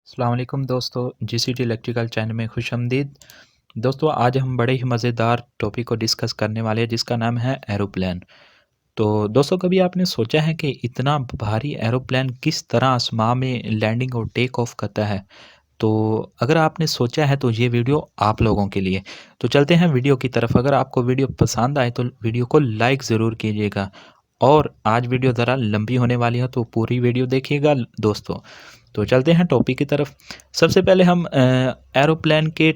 अस्सलाम वालेकुम दोस्तों, जीसीटी इलेक्ट्रिकल चैनल में खुशामदीद। दोस्तों, आज हम बड़े ही मज़ेदार टॉपिक को डिस्कस करने वाले हैं जिसका नाम है एरोप्लेन। तो दोस्तों, कभी आपने सोचा है कि इतना भारी एरोप्लेन किस तरह आसमां में लैंडिंग और टेक ऑफ करता है? तो अगर आपने सोचा है तो ये वीडियो आप लोगों के लिए। तो चलते हैं वीडियो की तरफ। अगर आपको वीडियो पसंद आए तो वीडियो को लाइक ज़रूर कीजिएगा। और आज वीडियो ज़रा लंबी होने वाली है तो पूरी वीडियो देखिएगा दोस्तों। तो चलते हैं टॉपिक की तरफ। सबसे पहले हम एरोप्लेन के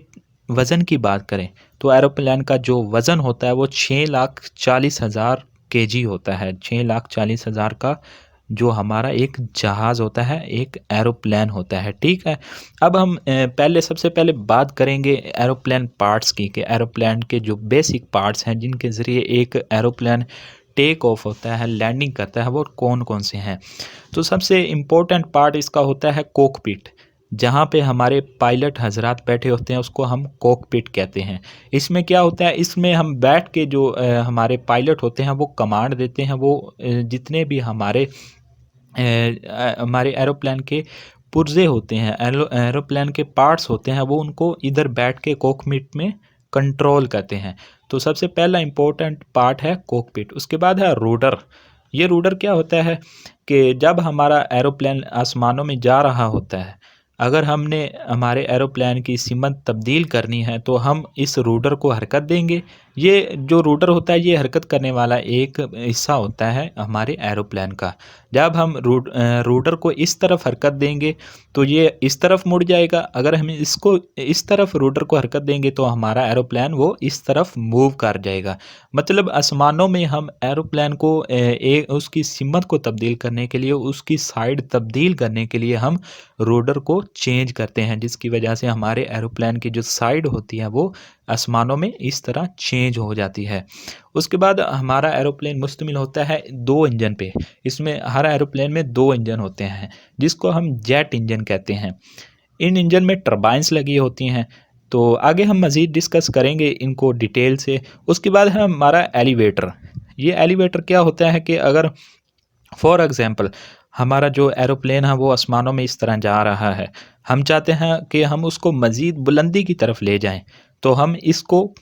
वज़न की बात करें तो एरोप्लेन का जो वज़न होता है वो 6,40,000 केजी होता है। 6,40,000 का जो हमारा एक जहाज़ होता है, एक एरोप्लेन होता है, ठीक है। अब हम सबसे पहले बात करेंगे एरोप्लेन पार्ट्स की, कि एरोप्लेन के जो बेसिक पार्ट्स हैं जिनके ज़रिए एक एरोप्लेन टेक ऑफ होता है, लैंडिंग करता है, वो कौन कौन से हैं। तो सबसे इम्पोर्टेंट पार्ट इसका होता है कॉकपिट। जहाँ पे हमारे पायलट हजरात बैठे होते हैं उसको हम कॉकपिट कहते हैं। इसमें क्या होता है, इसमें हम बैठ के जो हमारे पायलट होते हैं वो कमांड देते हैं। वो जितने भी हमारे एरोप्लेन के पुर्जे होते हैं, एरोप्लेन के पार्ट्स होते हैं, वो उनको इधर बैठ के कॉकपिट में कंट्रोल करते हैं। तो सबसे पहला इम्पोर्टेंट पार्ट है कॉकपिट। उसके बाद है रूडर। ये रूडर क्या होता है कि जब हमारा एरोप्लेन आसमानों में जा रहा होता है, अगर हमने हमारे एरोप्लेन की सिमत तब्दील करनी है तो हम इस रूडर को हरकत देंगे। ये जो रूडर होता है ये हरकत करने वाला एक हिस्सा होता है हमारे एरोप्लेन का। जब हम रूडर को इस तरफ हरकत देंगे तो ये इस तरफ मुड़ जाएगा। अगर हम इसको इस तरफ रूडर को हरकत देंगे तो हमारा एरोप्लेन वो इस तरफ मूव कर जाएगा। मतलब आसमानों में हम एरोप्लेन को उसकी सिमत को तब्दील करने के लिए, उसकी साइड तब्दील करने के लिए हम रूडर को चेंज करते हैं, जिसकी वजह से हमारे एरोप्लेन की जो साइड होती है वो आसमानों में इस तरह चेंज हो जाती है। उसके बाद हमारा एरोप्लेन मुश्तमिल होता है 2 इंजन पे। इसमें हर एरोप्लेन में 2 इंजन होते हैं जिसको हम जेट इंजन कहते हैं। इन इंजन में टरबाइन्स लगी होती हैं। तो आगे हम मज़ीद डिस्कस करेंगे इनको डिटेल से। उसके बाद है हमारा एलिवेटर। ये एलिवेटर क्या होता है कि अगर फॉर एग्ज़ाम्पल हमारा जो एरोप्लेन है वो आसमानों में इस तरह जा रहा है, हम चाहते हैं कि हम उसको मज़ीद बुलंदी की तरफ ले जाएं, तो हम इसको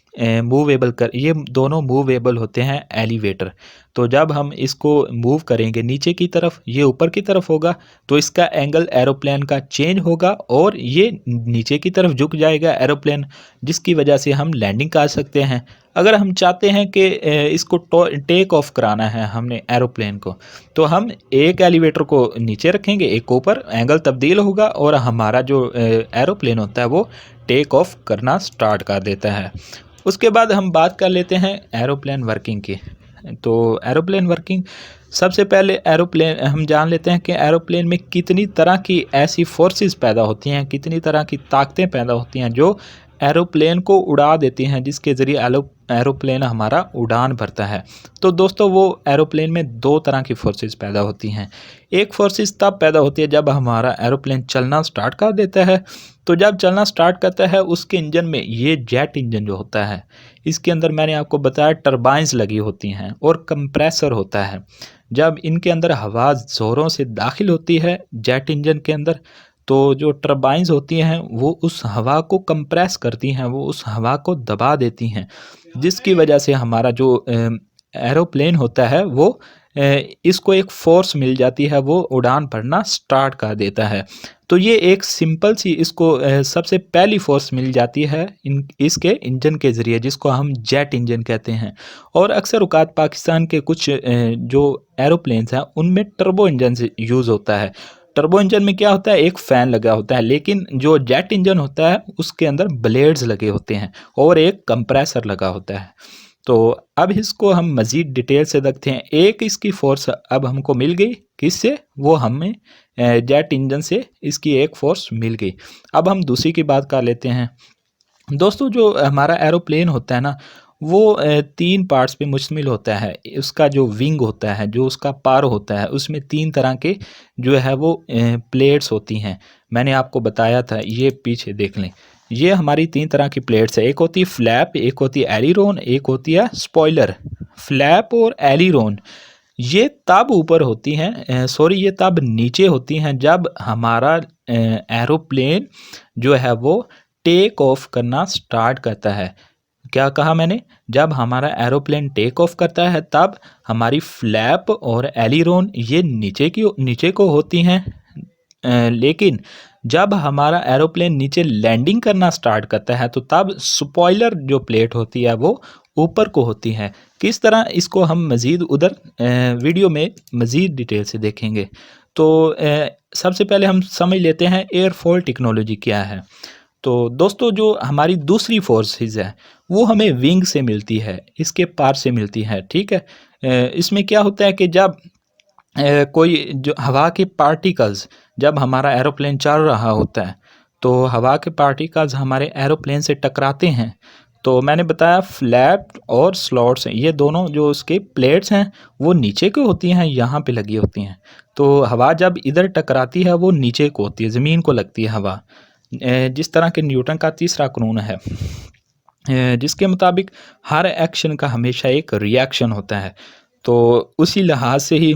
मूवेबल कर, ये दोनों मूवेबल होते हैं एलिवेटर। तो जब हम इसको मूव करेंगे नीचे की तरफ, ये ऊपर की तरफ होगा, तो इसका एंगल एरोप्लेन का चेंज होगा और ये नीचे की तरफ झुक जाएगा एरोप्लेन, जिसकी वजह से हम लैंडिंग कर सकते हैं। अगर हम चाहते हैं कि इसको टेक ऑफ कराना है हमने एरोप्लेन को, तो हम एक एलिवेटर को नीचे रखेंगे, एक ऊपर, एंगल तब्दील होगा और हमारा जो एरोप्लेन होता है वो टेक ऑफ करना स्टार्ट कर देता है। उसके बाद हम बात कर लेते हैं एरोप्लेन वर्किंग की। तो एरोप्लेन वर्किंग, सबसे पहले एरोप्लेन हम जान लेते हैं कि एरोप्लेन में कितनी तरह की ऐसी फोर्सेस पैदा होती हैं, कितनी तरह की ताकतें पैदा होती हैं जो एरोप्लेन को उड़ा देती हैं, जिसके ज़रिए एरोप्लेन हमारा उड़ान भरता है। तो दोस्तों, वो एरोप्लेन में 2 तरह की फोर्सेस पैदा होती हैं। एक फोर्सेस तब पैदा होती है जब हमारा एरोप्लेन चलना स्टार्ट कर देता है। तो जब चलना स्टार्ट करता है उसके इंजन में, ये जेट इंजन जो होता है, इसके अंदर मैंने आपको बताया टरबाइन्स लगी होती हैं और कंप्रेसर होता है। जब इनके अंदर हवा ज़ोरों से दाखिल होती है जेट इंजन के अंदर, तो जो टरबाइन्स होती हैं वो उस हवा को कंप्रेस करती हैं, वो उस हवा को दबा देती हैं, जिसकी वजह से हमारा जो एरोप्लेन होता है वो इसको एक फ़ोर्स मिल जाती है, वो उड़ान भरना स्टार्ट कर देता है। तो ये एक सिंपल सी इसको सबसे पहली फ़ोर्स मिल जाती है इसके इंजन के ज़रिए, जिसको हम जेट इंजन कहते हैं। और अक्सर औक़ात पाकिस्तान के कुछ जो एरोप्लेन्स हैं उनमें टर्बो इंजन से यूज़ होता है। टर्बो इंजन में क्या होता है, एक फ़ैन लगा होता है, लेकिन जो जेट इंजन होता है उसके अंदर ब्लेड्स लगे होते हैं और एक कंप्रेसर लगा होता है। तो अब इसको हम मज़ीद डिटेल से देखते हैं। एक इसकी फ़ोर्स अब हमको मिल गई, किससे? वो हमें जेट इंजन से इसकी एक फ़ोर्स मिल गई। अब हम दूसरी की बात कर लेते हैं। दोस्तों, जो हमारा एरोप्लेन होता है ना, वो 3 पार्ट्स पे मुश्तमिल होता है। उसका जो विंग होता है, जो उसका पर होता है, उसमें 3 तरह के जो है वो प्लेट्स होती हैं। मैंने आपको बताया था, ये पीछे देख लें। ये हमारी 3 तरह की प्लेट्स है। एक होती है फ्लैप, एक होती है एलिरोन, एक होती है स्पॉइलर। फ्लैप और एलिरोन ये तब ऊपर होती हैं, सॉरी ये तब नीचे होती हैं जब हमारा एरोप्लेन जो है वो टेक ऑफ करना स्टार्ट करता है। क्या कहा मैंने? जब हमारा एरोप्लेन टेक ऑफ करता है तब हमारी फ्लैप और एलिरोन ये नीचे को होती हैं। लेकिन जब हमारा एरोप्लेन नीचे लैंडिंग करना स्टार्ट करता है तो तब स्पॉइलर जो प्लेट होती है वो ऊपर को होती है। किस तरह, इसको हम मज़ीद उधर वीडियो में मज़ीद डिटेल से देखेंगे। तो सबसे पहले हम समझ लेते हैं एयरफॉयल टेक्नोलॉजी क्या है। तो दोस्तों जो हमारी दूसरी फोर्सेस है वो हमें विंग से मिलती है, इसके पार से मिलती है, ठीक है। इसमें क्या होता है कि जब कोई जो हवा के पार्टिकल्स, जब हमारा एरोप्लेन चल रहा होता है तो हवा के पार्टिकल्स हमारे एरोप्लेन से टकराते हैं। तो मैंने बताया फ्लैप और स्लॉट्स हैं, ये दोनों जो उसके प्लेट्स हैं वो नीचे को होती हैं, यहाँ पे लगी होती हैं। तो हवा जब इधर टकराती है वो नीचे को होती है, ज़मीन को लगती है हवा। जिस तरह के न्यूटन का तीसरा कानून है, जिसके मुताबिक हर एक्शन का हमेशा एक रिएक्शन होता है। तो उसी लिहाज से ही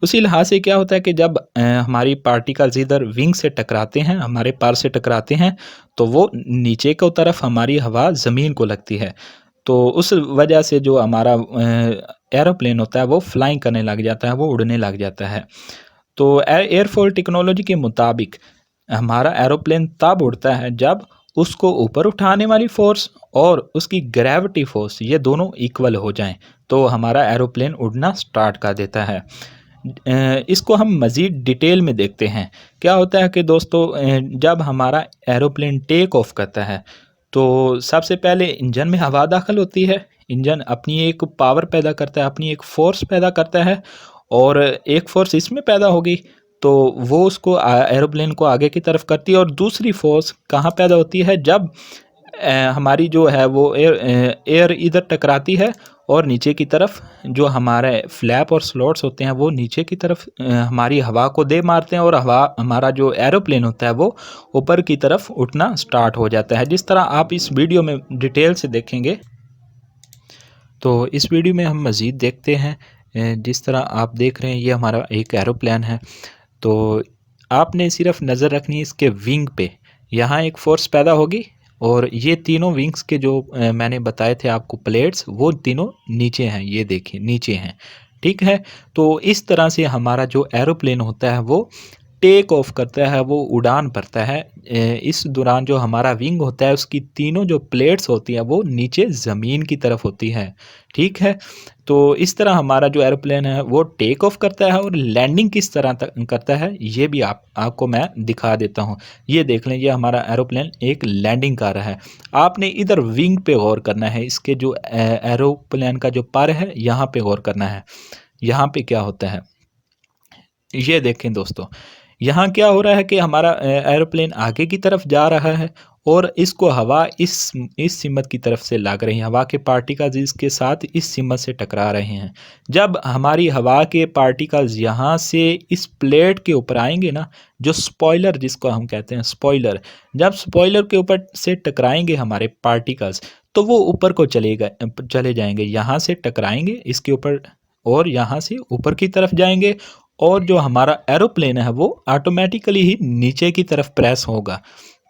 उसी लिहाज से क्या होता है कि जब हमारी पार्टिकल्स इधर विंग से टकराते हैं, हमारे पार से टकराते हैं, तो वो नीचे की तरफ हमारी हवा ज़मीन को लगती है। तो उस वजह से जो हमारा एरोप्लेन होता है वो फ्लाइंग करने लग जाता है, वो उड़ने लग जाता है। तो एयरफॉयल टेक्नोलॉजी के मुताबिक हमारा एरोप्लेन तब उड़ता है जब उसको ऊपर उठाने वाली फोर्स और उसकी ग्रेविटी फोर्स ये दोनों इक्वल हो जाएं, तो हमारा एरोप्लेन उड़ना स्टार्ट कर देता है। इसको हम मज़ीद डिटेल में देखते हैं। क्या होता है कि दोस्तों जब हमारा एरोप्लेन टेक ऑफ करता है तो सबसे पहले इंजन में हवा दाखिल होती है। इंजन अपनी एक पावर पैदा करता है, अपनी एक फ़ोर्स पैदा करता है, और एक फ़ोर्स इसमें पैदा होगी तो वो उसको एरोप्लेन को आगे की तरफ करती है। और दूसरी फोर्स कहाँ पैदा होती है? जब हमारी जो है वो एयर इधर टकराती है और नीचे की तरफ जो हमारे फ्लैप और स्लॉट्स होते हैं वो नीचे की तरफ हमारी हवा को दे मारते हैं और हवा हमारा जो एरोप्लेन होता है वो ऊपर की तरफ उठना स्टार्ट हो जाता है। जिस तरह आप इस वीडियो में डिटेल से देखेंगे, तो इस वीडियो में हम मज़ीद देखते हैं। जिस तरह आप देख रहे हैं ये हमारा एक एरोप्लेन है। तो आपने सिर्फ नज़र रखनी है इसके विंग पे, यहाँ एक फोर्स पैदा होगी और ये तीनों विंग्स के जो मैंने बताए थे आपको प्लेट्स, वो तीनों नीचे हैं, ये देखिए नीचे हैं, ठीक है। तो इस तरह से हमारा जो एरोप्लेन होता है वो टेक ऑफ करता है, वो उड़ान भरता है। इस दौरान जो हमारा विंग होता है उसकी तीनों जो प्लेट्स होती हैं वो नीचे ज़मीन की तरफ होती है, ठीक है। तो इस तरह हमारा जो एरोप्लेन है वो टेक ऑफ करता है, और लैंडिंग किस तरह करता है ये भी आपको मैं दिखा देता हूँ। ये देख लें, ये हमारा एरोप्लेन एक लैंडिंग कर रहा है। आपने इधर विंग पे गौर करना है, इसके जो एरोप्लेन का जो पर है यहाँ पे गौर करना है। यहाँ पे क्या होता है ये देखें दोस्तों, यहाँ क्या हो रहा है कि हमारा एरोप्लेन आगे की तरफ जा रहा है और इसको हवा इस सिमत की तरफ से लग रही है, हवा के पार्टिकल्स इसके साथ इस सिमत से टकरा रहे हैं। जब हमारी हवा के पार्टिकल्स यहाँ से इस प्लेट के ऊपर आएंगे ना, जो स्पॉइलर जिसको हम कहते हैं स्पॉइलर, जब स्पॉइलर के ऊपर से टकराएंगे हमारे पार्टिकल्स तो वो ऊपर को चले जाएंगे, यहाँ से टकराएंगे इसके ऊपर और यहाँ से ऊपर की तरफ जाएंगे, और जो हमारा एरोप्लेन है वो ऑटोमेटिकली ही नीचे की तरफ प्रेस होगा।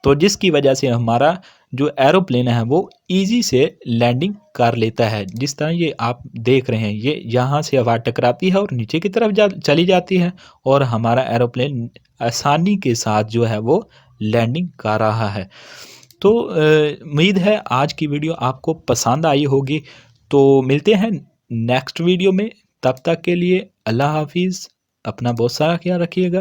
तो जिसकी वजह से हमारा जो एरोप्लेन है वो इजी से लैंडिंग कर लेता है। जिस तरह ये आप देख रहे हैं, ये यहाँ से हवा टकराती है और नीचे की तरफ चली जाती है, और हमारा एरोप्लेन आसानी के साथ जो है वो लैंडिंग कर रहा है। तो उम्मीद है आज की वीडियो आपको पसंद आई होगी। तो मिलते हैं नेक्स्ट वीडियो में, तब तक के लिए अल्लाह हाफिज़। अपना बहुत सारा ख्याल रखिएगा।